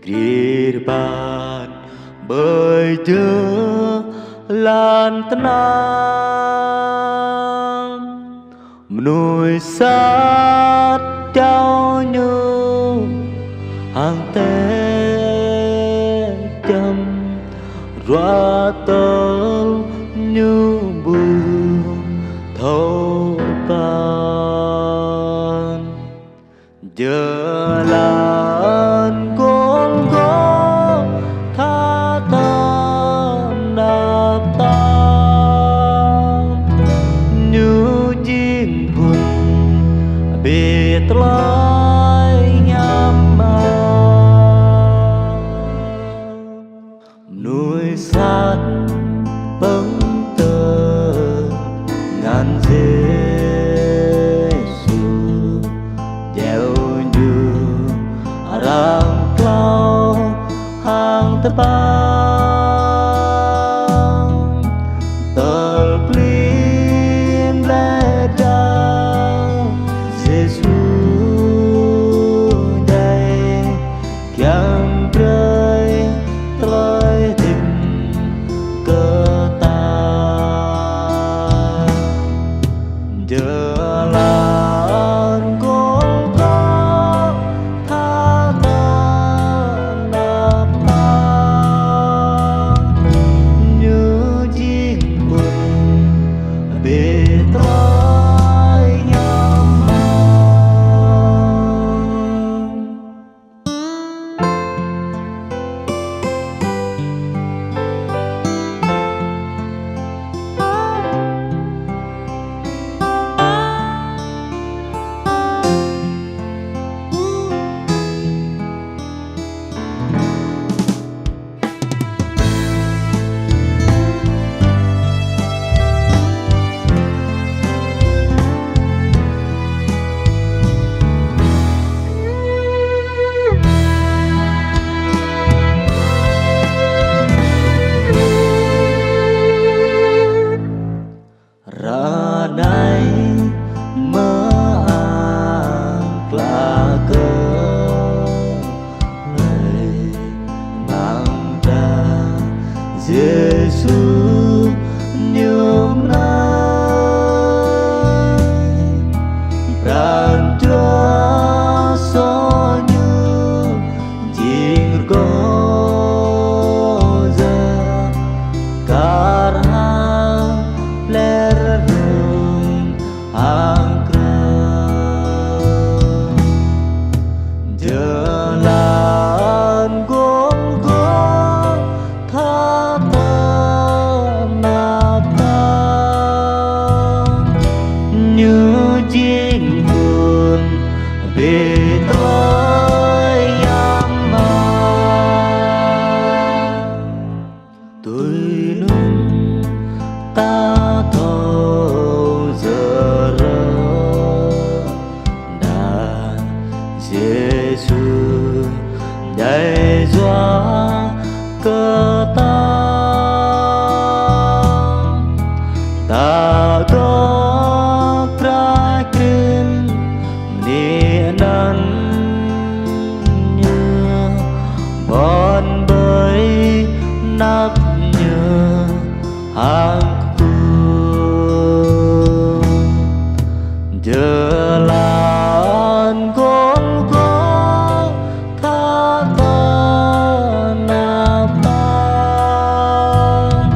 Kirban bởi Chúa lan tenang nuôi sát trao như hàng tế châm roa tơ như bùa thâu tan giờ lan con có tha tan đạp tan như chim buồn biệt lái nhắm nuôi sát bóng tơ ngàn Giêsu gieo như rang clau hàng tebang terpelin ledang Giêsu đây kiam rơi tới tình cơ ta giờ là con có tha tan đạp tan như chiếc buồn biệt lái nhắm mắt. Ra đây mơ àng là cơ lời mang ra Giêsu nhung nay ran Chúa so như chiếc có giờ cả giờ lan con có tha tan đạp tan như chiếc buồn biệt lái nhắm mắt tôi luôn ta thâu giờ rơ đàn Giêsu dạy dõa cơ ta ta có trái kinh nịa năn như bon bơi nắp như hàng cuồng giờ lan con có tha tan đạp tan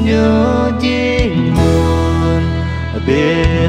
như chiếc buồn biệt